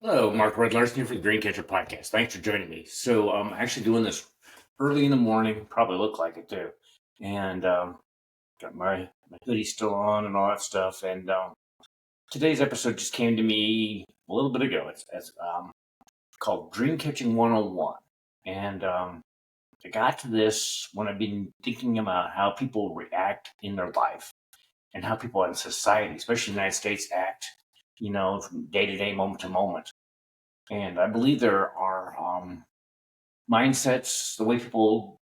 Hello, Mark Red Larson here for the Dreamcatcher podcast. Thanks for joining me. So I'm actually doing this early in the morning, probably look like it too. And got my hoodie still on and all that stuff. And today's episode just came to me a little bit ago. It's called Dreamcatching 101. And I got to this when I've been thinking about how people react in their life and how people in society, especially in the United States, act, from day to day, moment to moment. And I believe there are mindsets, the way people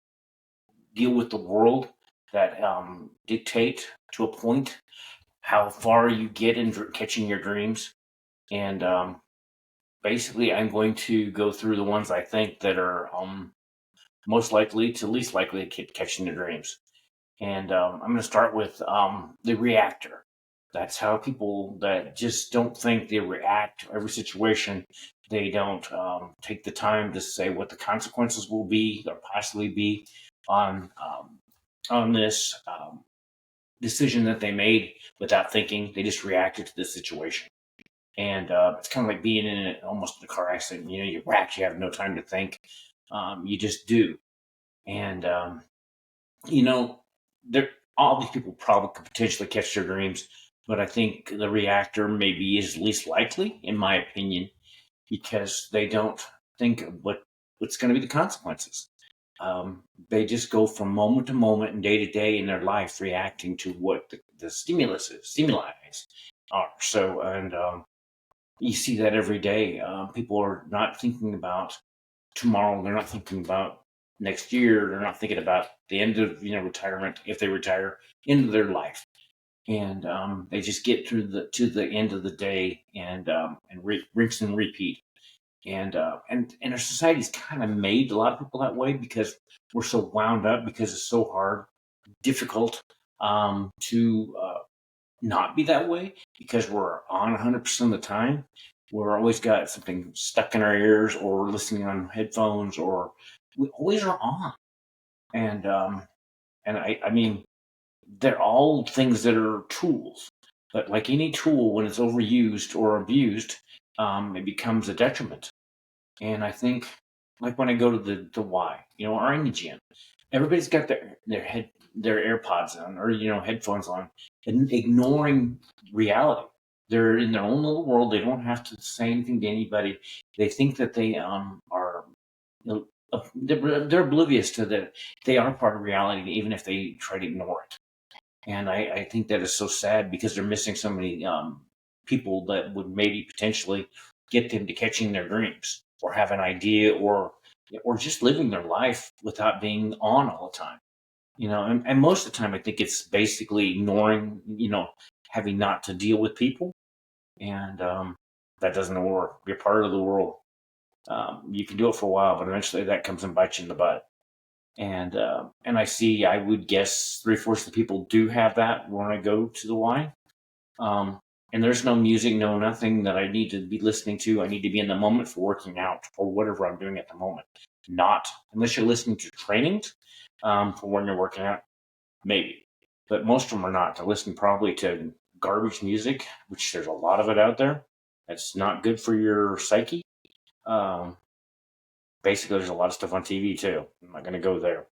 deal with the world that dictate to a point how far you get in catching your dreams. And basically, I'm going to go through the ones I think that are most likely to least likely to catching your dreams. And I'm going to start with the reactor. That's how people that just don't think, they react to every situation. They don't take the time to say what the consequences will be or possibly be on this decision that they made without thinking. They just reacted to the situation. And it's kind of like being in almost a car accident. You react, you have no time to think. You just do. And you know, there all these people probably could potentially catch their dreams, but I think the reactor maybe is least likely, in my opinion, because they don't think of what's going to be the consequences. They just go from moment to moment and day to day in their life, reacting to what the stimuli are. So, and you see that every day. People are not thinking about tomorrow. They're not thinking about next year. They're not thinking about the end of retirement if they retire into their life, and they just get through to the end of the day and rinse and repeat. And our society's kind of made a lot of people that way because we're so wound up because it's so hard, difficult to not be that way because we're on 100% of the time. We're always got something stuck in our ears or listening on headphones, or we always are on. And I mean, they're all things that are tools, but like any tool, when it's overused or abused, it becomes a detriment. And I think, like when I go to the Y, or in the gym, everybody's got their AirPods on or headphones on, and ignoring reality. They're in their own little world. They don't have to say anything to anybody. They think that they are they're oblivious to that they are part of reality, even if they try to ignore it. And I think that is so sad because they're missing so many people that would maybe potentially get them to catching their dreams or have an idea or just living their life without being on all the time. And most of the time I think it's basically ignoring, having not to deal with people. And that doesn't work. You're part of the world. You can do it for a while, but eventually that comes and bites you in the butt. And I would guess three-fourths of the people do have that when I go to the Y. And there's no music, no nothing that I need to be listening to. I need to be in the moment for working out or whatever I'm doing at the moment. Not unless you're listening to trainings for when you're working out, maybe. But most of them are not. They're listening probably to garbage music, which there's a lot of it out there. That's not good for your psyche. Um, Basically, there's a lot of stuff on TV too. I'm not going to go there.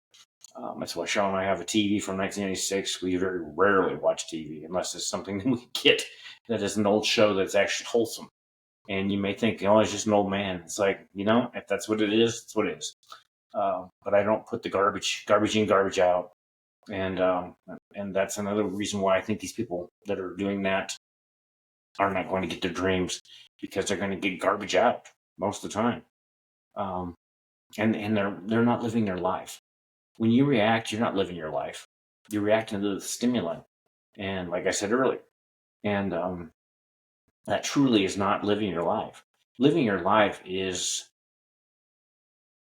That's why Sean and I have a TV from 1996. We very rarely watch TV unless it's something that we get that is an old show that's actually wholesome. And you may think, it's just an old man. It's like, if that's what it is, it's what it is. But I don't put the garbage in, garbage out. And that's another reason why I think these people that are doing that are not going to get their dreams, because they're going to get garbage out most of the time. And they're not living their life. When you react, you're not living your life. You're reacting to the stimuli, and like I said earlier, and that truly is not living your life. Living your life is,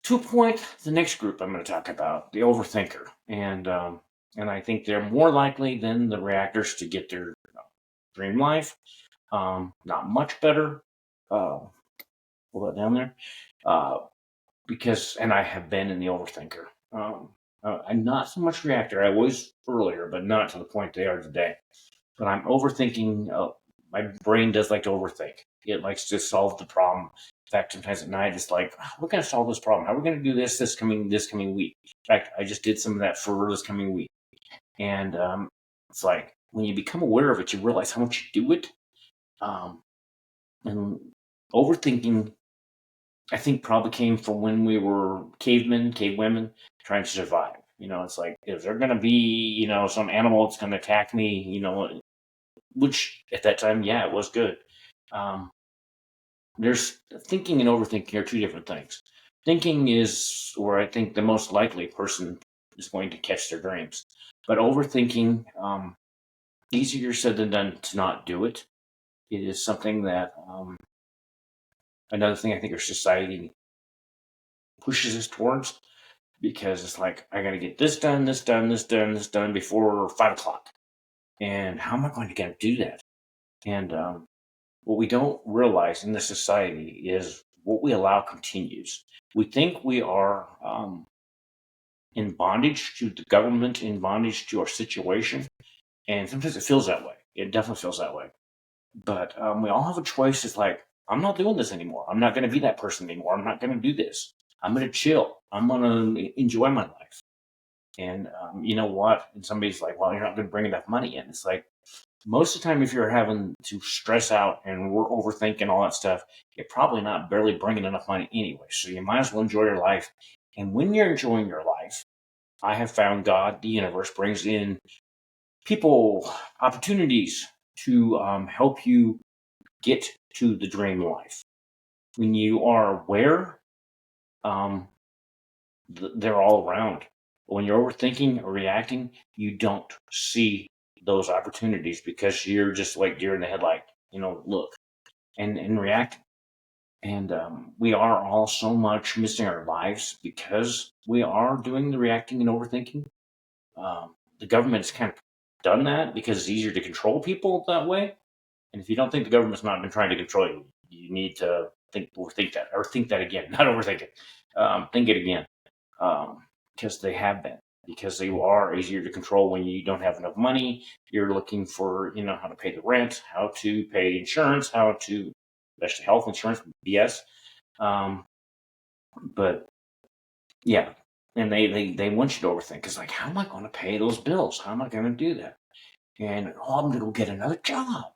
to a point, the next group I'm going to talk about, the overthinker, and I think they're more likely than the reactors to get their dream life. Not much better. Pull that down there. Because, and I have been in the overthinker. I'm not so much reactor. I was earlier, but not to the point they are today. But I'm overthinking my brain does like to overthink. It likes to solve the problem. In fact, sometimes at night it's like, "Oh, we're going to solve this problem. How are we going to do this coming week?" In fact, I just did some of that for this coming week, and it's like when you become aware of it, you realize how much you do it. Um, and overthinking, I think, probably came from when we were cavemen, cavewomen, trying to survive. It's like, is there going to be, some animal that's going to attack me? Which at that time, yeah, it was good. Um, there's thinking and overthinking are two different things. Thinking is where I think the most likely person is going to catch their dreams, but overthinking, easier said than done to not do it. It is something that another thing I think our society pushes us towards, because it's like, I got to get this done, this done, this done, this done before 5 o'clock. And how am I going to get to do that? And what we don't realize in this society is what we allow continues. We think we are in bondage to the government, in bondage to our situation. And sometimes it feels that way. It definitely feels that way. But we all have a choice. It's like, I'm not doing this anymore. I'm not going to be that person anymore. I'm not going to do this. I'm going to chill. I'm going to enjoy my life. And you know what? And somebody's like, well, you're not going to bring enough money in. It's like, most of the time, if you're having to stress out and we're overthinking all that stuff, you're probably not barely bringing enough money anyway. So you might as well enjoy your life. And when you're enjoying your life, I have found God, the universe, brings in people, opportunities to help you get to the dream life. When you are aware, um, they're all around. When you're overthinking or reacting, you don't see those opportunities because you're just like deer in the headlight. Look and react. And we are all so much missing our lives because we are doing the reacting and overthinking. The government has kind of done that because it's easier to control people that way. And if you don't think the government's not been trying to control you, you need to think that, or think that again, not overthink it. Think it again, because they have been. Because they are easier to control when you don't have enough money. You're looking for, how to pay the rent, how to pay insurance, how to, especially health insurance, BS. Um, but yeah, and they want you to overthink. It's like, how am I going to pay those bills? How am I going to do that? And I'm going to go get another job.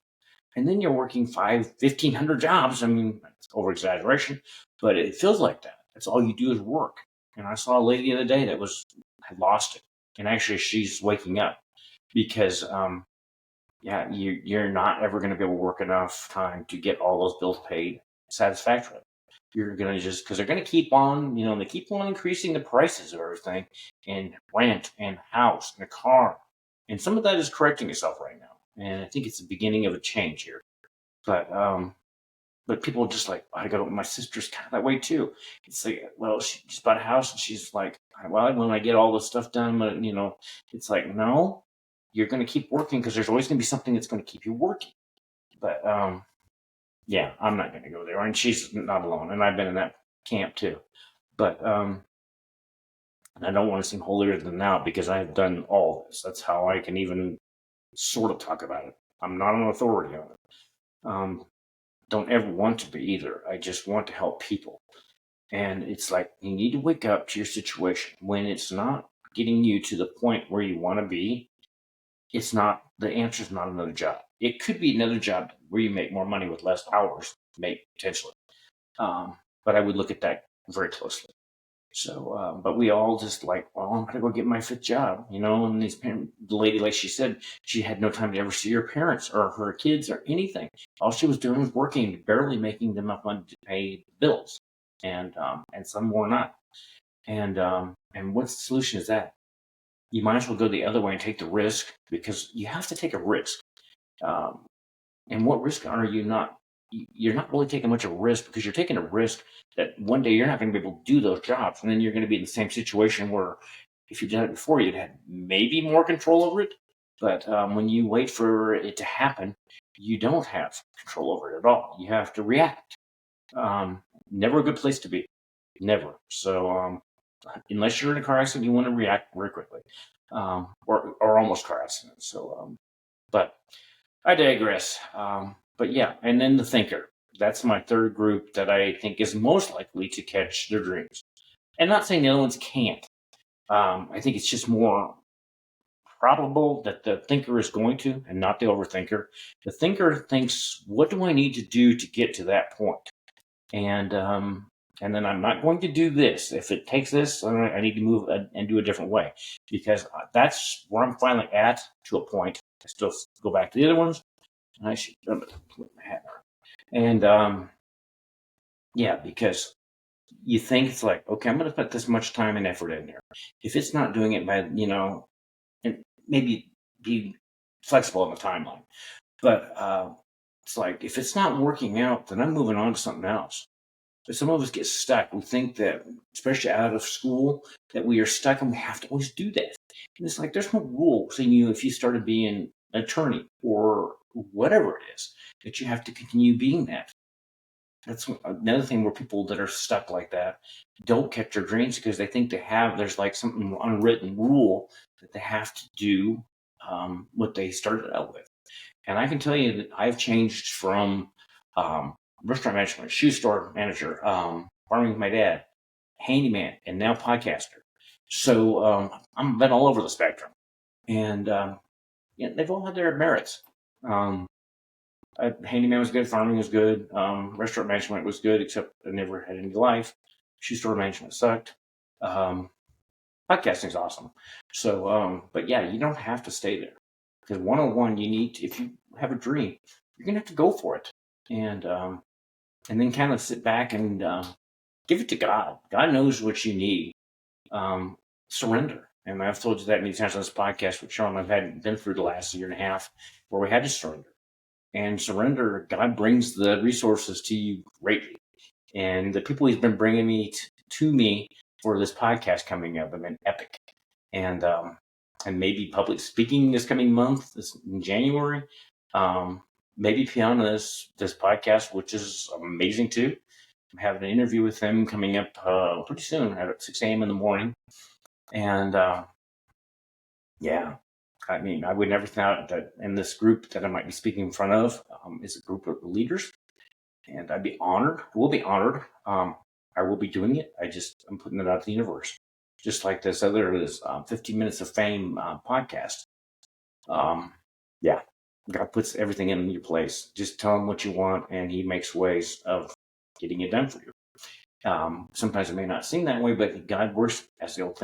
And then you're working 1,500 jobs. I mean, it's over exaggeration, but it feels like that. That's all you do is work. And I saw a lady the other day that had lost it, and actually she's waking up because yeah, you're not ever going to be able to work enough time to get all those bills paid satisfactorily. You're going to just, because they're going to keep on, they keep on increasing the prices of everything, and rent and house and a car. And some of that is correcting itself right now. And I think it's the beginning of a change here. But people are just like, I go, my sister's kind of that way too. It's like, well, she just bought a house and she's like, well, when I get all this stuff done, but, it's like, no, you're going to keep working because there's always going to be something that's going to keep you working. But yeah, I'm not going to go there. And she's not alone. And I've been in that camp too. But I don't want to seem holier than thou because I have done all this. That's how I can even sort of talk about it. I'm not an authority on it. Don't ever want to be either. I just want to help people. And it's like, you need to wake up to your situation. When it's not getting you to the point where you want to be, the answer is not another job. It could be another job where you make more money with less hours, potentially. But I would look at that very closely. So, but we all just like, well, I'm gonna go get my fifth job, And the lady, like she said, she had no time to ever see her parents or her kids or anything. All she was doing was working, barely making enough money to pay bills, and some more not. And what's the solution is that? You might as well go the other way and take the risk, because you have to take a risk. Um, and what risk are you not? You're not really taking much of a risk, because you're taking a risk that one day you're not going to be able to do those jobs. And then you're going to be in the same situation where if you'd done it before, you'd had maybe more control over it. But when you wait for it to happen, you don't have control over it at all. You have to react. Never a good place to be. Never. So unless you're in a car accident, you want to react very quickly, or almost car accident. So, but I digress. But yeah, and then the thinker. That's my third group that I think is most likely to catch their dreams. And not saying the other ones can't. I think it's just more probable that the thinker is going to, and not the overthinker. The thinker thinks, "What do I need to do to get to that point?" And then I'm not going to do this. If it takes this, I need to move and do a different way, because that's where I'm finally at to a point. I still go back to the other ones, and I should put my hat on. And yeah, because you think it's like, okay, I'm going to put this much time and effort in there. If it's not doing it by, and maybe be flexible on the timeline. But it's like, if it's not working out, then I'm moving on to something else. But some of us get stuck. We think that, especially out of school, that we are stuck and we have to always do that. And it's like, there's no rule saying if you started being an attorney or whatever it is, that you have to continue being that. That's another thing where people that are stuck like that don't catch their dreams because they think there's like something unwritten rule that they have to do what they started out with. And I can tell you that I've changed from restaurant management, shoe store manager, farming with my dad, handyman, and now podcaster. So I'm been all over the spectrum, and they've all had their merits. Handyman was good, farming was good, restaurant management was good, except I never had any life. Shoe store management sucked. Podcasting is awesome. So, but yeah, you don't have to stay there, because 101, you need to, if you have a dream, you're gonna have to go for it, and then kind of sit back and give it to God. God knows what you need. Surrender. And I've told you that many times on this podcast with Sean. I've been through the last year and a half where we had to surrender. And surrender, God brings the resources to you greatly. And the people He's been bringing to me for this podcast coming up have been epic. And maybe public speaking this coming month, in January. Maybe beyond this podcast, which is amazing too. I'm having an interview with him coming up pretty soon at 6 a.m. in the morning. And yeah, I mean, I would never thought that in this group that I might be speaking in front of is a group of leaders. And I'd be honored. We'll be honored. I will be doing it. I'm putting it out to the universe. Just like this 15 Minutes of Fame podcast. Yeah, God puts everything in your place. Just tell Him what you want, and He makes ways of getting it done for you. Sometimes it may not seem that way, but God works, as the old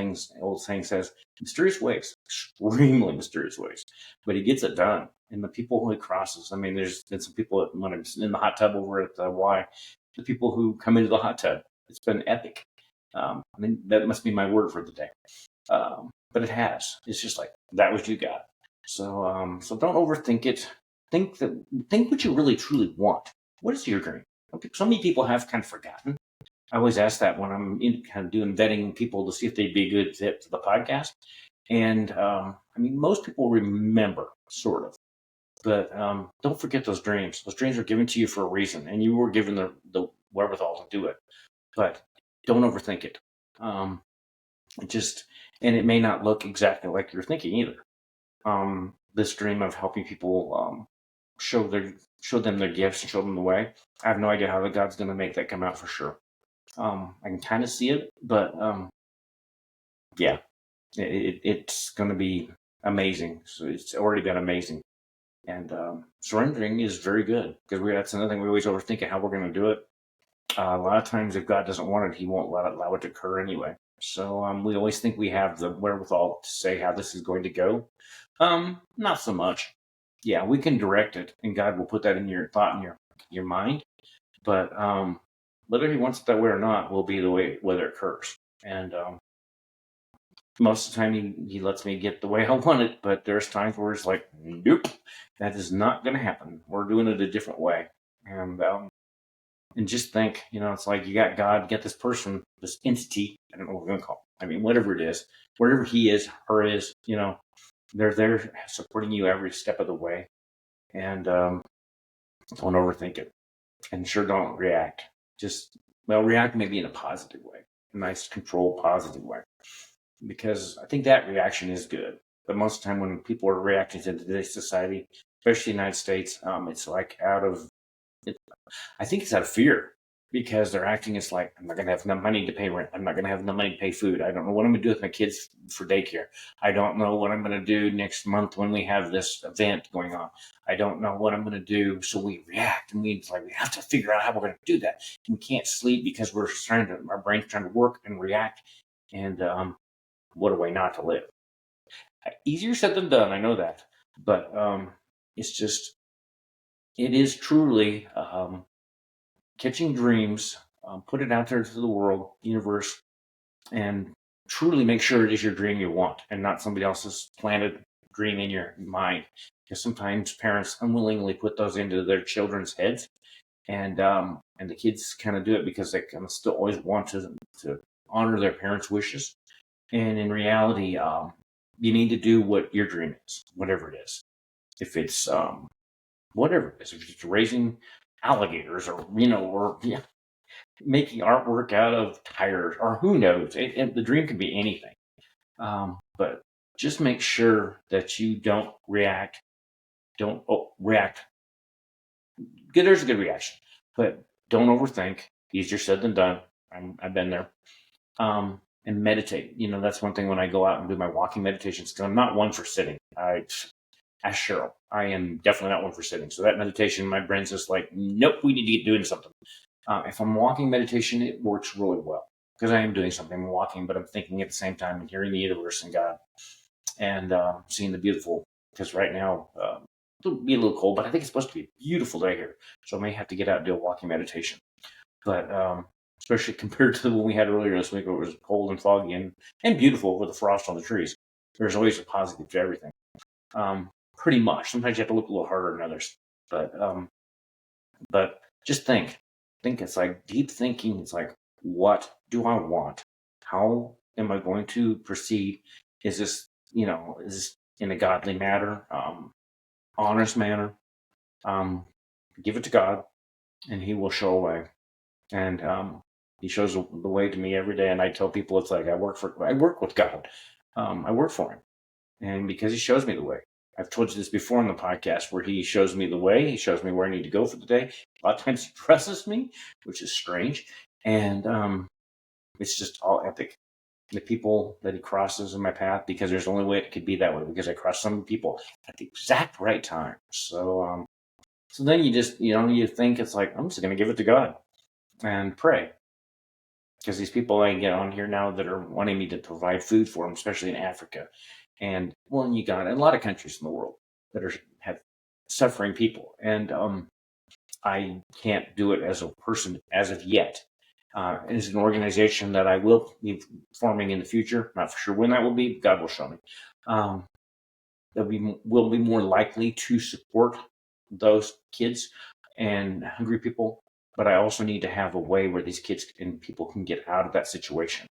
saying says, mysterious ways, extremely mysterious ways. But He gets it done, and the people who He crosses. I mean, there's been some people when I'm in the hot tub over at Y, the people who come into the hot tub. It's been epic. I mean, that must be my word for the day. But it has. It's just like, that was you got. So don't overthink it. Think what you really truly want. What is your dream? So many people have kind of forgotten. I always ask that when I'm kind of doing vetting people to see if they'd be a good fit for the podcast. And I mean, most people remember, sort of. But don't forget those dreams. Those dreams are given to you for a reason, and you were given the wherewithal to do it. But don't overthink it. And it may not look exactly like you're thinking either. This dream of helping people show them their gifts and show them the way. I have no idea how God's going to make that come out for sure. I can kind of see it, but yeah, it's going to be amazing. So it's already been amazing. And surrendering is very good, because that's another thing we always overthink it, how we're going to do it. A lot of times, if God doesn't want it, He won't allow it to occur anyway. So we always think we have the wherewithal to say how this is going to go. Not so much. Yeah, we can direct it, and God will put that in your thought and your mind. But whether He wants it that way or not will be the way whether it occurs. And most of the time, he lets me get the way I want it. But there's times where it's like, nope, that is not going to happen. We're doing it a different way. And just think, it's like you got God, you got this person, this entity. I don't know what we're going to call it. I mean, whatever it is, wherever He is, her is, they're there supporting you every step of the way. And don't overthink it. And sure, don't react. React maybe in a positive way, a nice, controlled, positive way. Because I think that reaction is good. But most of the time when people are reacting to today's society, especially the United States. It's like I think it's out of fear because they're acting as like, I'm not going to have enough money to pay rent. I'm not going to have enough money to pay food. I don't know what I'm going to do with my kids for daycare. I don't know what I'm going to do next month when we have this event going on. I don't know what I'm going to do. So we react, and we have to figure out how we're going to do that. And we can't sleep because our brain's trying to work and react. And what a way not to live. Easier said than done. I know that. But it's just, it is truly catching dreams, put it out there to the world, universe, and truly make sure it is your dream you want and not somebody else's planted dream in your mind. Because sometimes parents unwillingly put those into their children's heads, and the kids kind of do it because they kind of still always want to honor their parents' wishes. And in reality, you need to do what your dream is, whatever it is. If it's whatever it is, if it's raising alligators, or making artwork out of tires, or who knows, the dream could be anything. But just make sure that you don't react. Don't react. There's a good reaction, but don't overthink. Easier said than done. I've been there. And meditate. That's one thing when I go out and do my walking meditations, because I'm not one for sitting. Ask Cheryl. I am definitely not one for sitting. So that meditation, my brain's just like, nope, we need to get doing something. If I'm walking meditation, it works really well because I am doing something. I'm walking, but I'm thinking at the same time and hearing the universe and God, and seeing the beautiful. Because right now, it'll be a little cold, but I think it's supposed to be a beautiful day here. So I may have to get out and do a walking meditation. But especially compared to the one we had earlier this week, where it was cold and foggy and beautiful with the frost on the trees. There's always a positive to everything. Pretty much. Sometimes you have to look a little harder than others. But just think. It's like deep thinking. It's like, what do I want? How am I going to proceed? Is this in a godly manner, honest manner? Give it to God, and He will show a way. And He shows the way to me every day. And I tell people, it's like I work with God. I work for Him, and because He shows me the way. I've told you this before in the podcast, where He shows me the way. He shows me where I need to go for the day. A lot of times He dresses me, which is strange. And it's just all epic. The people that He crosses in my path, because there's only way it could be that way, because I cross some people at the exact right time. So then you just, you think it's like, I'm just going to give it to God and pray. Because these people I get on here now that are wanting me to provide food for them, especially in Africa, and you got a lot of countries in the world that have suffering people, and I can't do it as a person as of yet. It's an organization that I will be forming in the future. Not for sure when that will be. God will show me. That we will be more likely to support those kids and hungry people. But I also need to have a way where these kids and people can get out of that situation.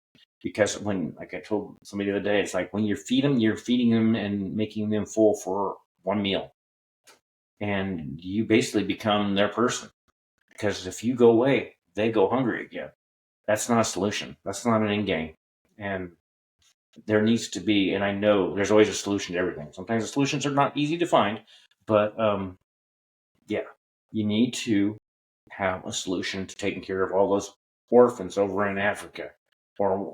Because like I told somebody the other day, it's like when you feed them, you're feeding them and making them full for one meal. And you basically become their person. Because if you go away, they go hungry again. That's not a solution. That's not an end game. And there needs to be, and I know there's always a solution to everything. Sometimes the solutions are not easy to find, but yeah, you need to have a solution to taking care of all those orphans over in Africa, or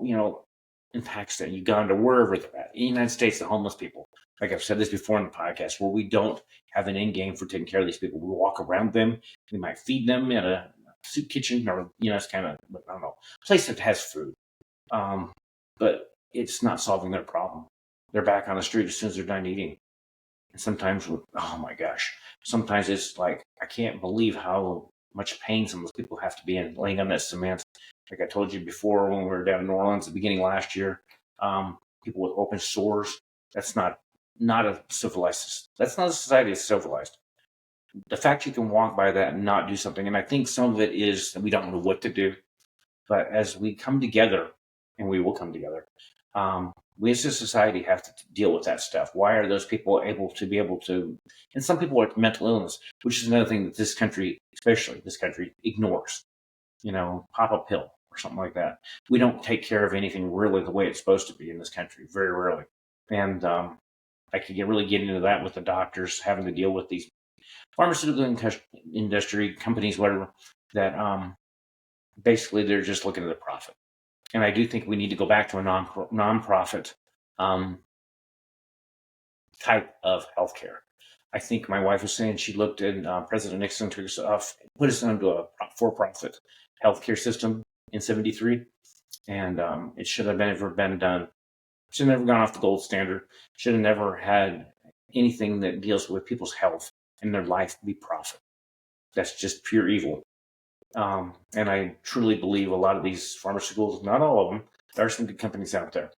in Pakistan, Uganda, wherever they're at. In the United States, the homeless people. Like I've said this before in the podcast, where we don't have an end game for taking care of these people. We walk around them. We might feed them in a soup kitchen, or it's kind of, I don't know, place that has food. But it's not solving their problem. They're back on the street as soon as they're done eating. And sometimes, oh my gosh, sometimes it's like, I can't believe how much pain some of those people have to be in, laying on that cement. Like I told you before, when we were down in New Orleans at the beginning last year, people with open sores. That's not a civilized. That's not a society that's civilized. The fact you can walk by that and not do something, and I think some of it is that we don't know what to do. But as we come together, and we will come together, we as a society have to deal with that stuff. Why are those people able to, and some people with mental illness, which is another thing that this country, especially this country, ignores. Pop a pill or something like that. We don't take care of anything really the way it's supposed to be in this country, very rarely. And I could get into that with the doctors having to deal with these pharmaceutical industry companies, whatever, that basically they're just looking at the profit. And I do think we need to go back to a non-profit um, type of healthcare. I think my wife was saying she looked at President Nixon took us off, put us into a for-profit healthcare system in '73, and it should have never been done. Should have never gone off the gold standard. Should have never had anything that deals with people's health and their life be profit. That's just pure evil. And I truly believe a lot of these pharmaceuticals, not all of them, there are some good companies out there,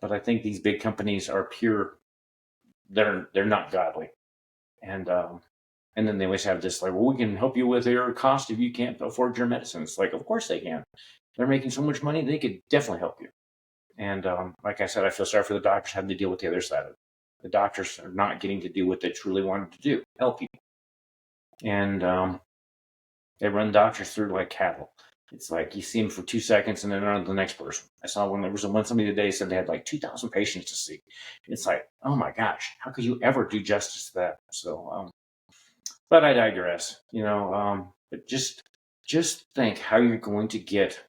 but I think these big companies are pure. They're not godly, and and then they always have this like, well, we can help you with your cost if you can't afford your medicine. It's like, of course they can. They're making so much money, they could definitely help you. And like I said, I feel sorry for the doctors having to deal with the other side of it. The doctors are not getting to do what they truly wanted to do, help people. And they run doctors through like cattle. It's like you see them for 2 seconds and then on to the next person. I saw one, there was one somebody today said they had like 2,000 patients to see. It's like, oh my gosh, how could you ever do justice to that? So, but I digress, but just think how you're going to get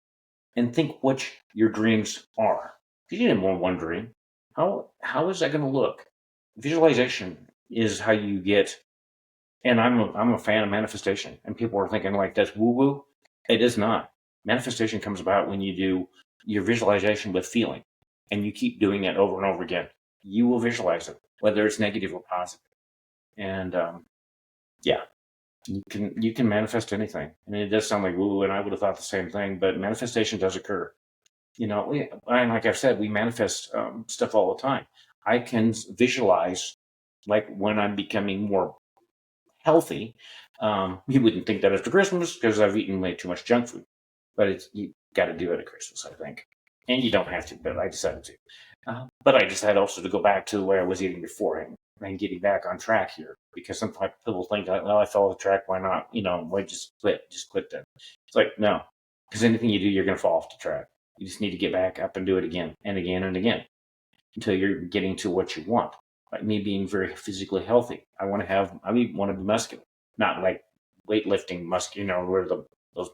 and think what your dreams are. Because you didn't want one dream. How is that going to look? Visualization is how you get. And I'm a fan of manifestation. And people are thinking like that's woo woo. It is not. Manifestation comes about when you do your visualization with feeling, and you keep doing it over and over again. You will visualize it, whether it's negative or positive. And yeah, you can manifest anything. And it does sound like woo woo, and I would have thought the same thing. But manifestation does occur. And like I've said, we manifest stuff all the time. I can visualize like when I'm becoming more healthy. You wouldn't think that after Christmas because I've eaten way too much junk food, but you got to do it at Christmas, I think. And you don't have to, but I decided to. But I decided also to go back to where I was eating before and getting back on track here because sometimes people think, well, I fell off the track. Why not? Why just quit? Just quit then. It's like, no, because anything you do, you're going to fall off the track. You just need to get back up and do it again and again and again until you're getting to what you want. Like me being very physically healthy. I want to be muscular, not like weightlifting muscular, where those,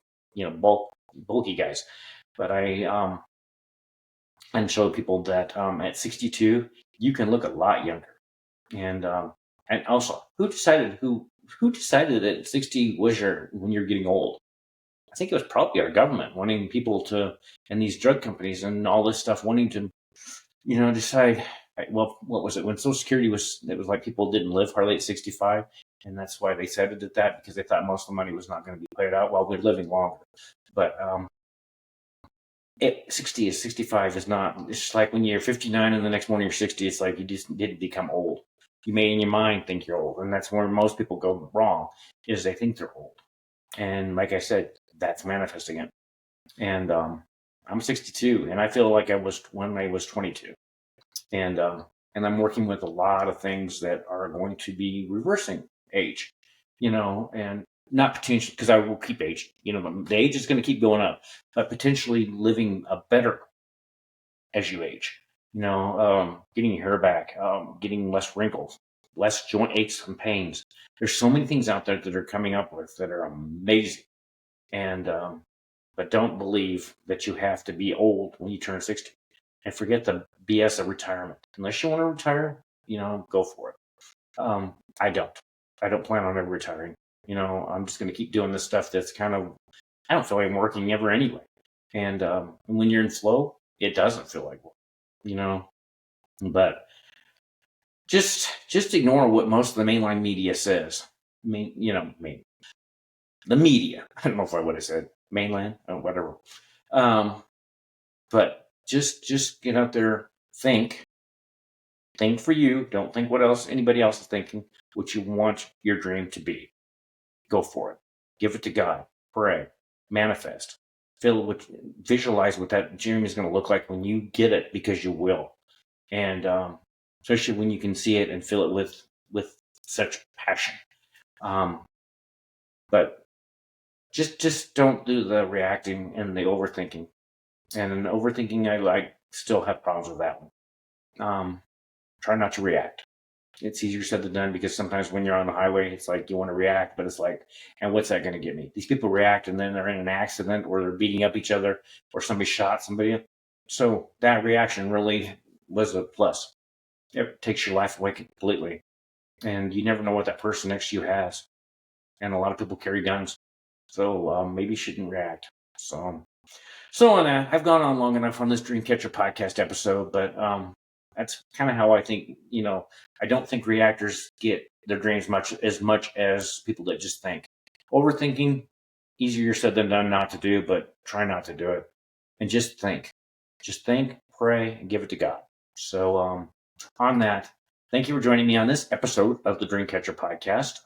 bulky guys. But and show people that at 62, you can look a lot younger. And also, who decided that 60 was when you're getting old? I think it was probably our government wanting people to, and these drug companies and all this stuff wanting to, decide. Well, what was it when Social Security it was like people didn't live hardly at 65, and that's why they said it at that because they thought most of the money was not going to be paid out while we're living longer. But 60 is 65 is not. It's just like when you're 59 and the next morning you're 60. It's like you just didn't become old. You may in your mind think you're old, and that's where most people go wrong. Is they think they're old, and like I said, that's manifesting it. And I'm 62, and I feel like I was when I was 22, and I'm working with a lot of things that are going to be reversing age, and not potentially because I will keep aging. The age is going to keep going up, but potentially living a better as you age. Getting your hair back, getting less wrinkles, less joint aches and pains. There's so many things out there that are coming up with that are amazing, and but don't believe that you have to be old when you turn 60, and forget the BS of retirement. Unless you want to retire, go for it. I don't. I don't plan on ever retiring. I'm just going to keep doing this stuff that's kind of, I don't feel like I'm working ever anyway. And when you're in flow, it doesn't feel like work. But just ignore what most of the mainline media says. The media. I don't know if I would have said mainland or whatever. But just get out there, think for you. Don't think what else anybody else is thinking. What you want your dream to be. Go for it. Give it to God. Pray. Manifest. Visualize what that dream is going to look like when you get it, because you will. And especially when you can see it and feel it with such passion. But just don't do the reacting and the overthinking. And in overthinking, I still have problems with that one. Try not to react. It's easier said than done because sometimes when you're on the highway, it's like you want to react, but it's like, and what's that going to get me? These people react and then they're in an accident or they're beating up each other or somebody shot somebody. So that reaction really was a plus. It takes your life away completely. And you never know what that person next to you has. And a lot of people carry guns. So maybe you shouldn't react. So on that, I've gone on long enough on this Dreamcatcher podcast episode, but that's kind of how I think. I don't think reactors get their dreams much as people that just think. Overthinking, easier said than done not to do, but try not to do it. And just think, pray, and give it to God. So on that, thank you for joining me on this episode of the Dreamcatcher podcast.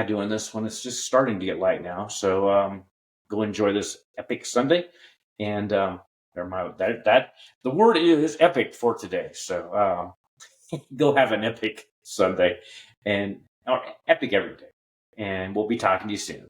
Doing this one, it's just starting to get light now. So go enjoy this epic Sunday, and the word is epic for today. So go have an epic Sunday, and epic every day. And we'll be talking to you soon.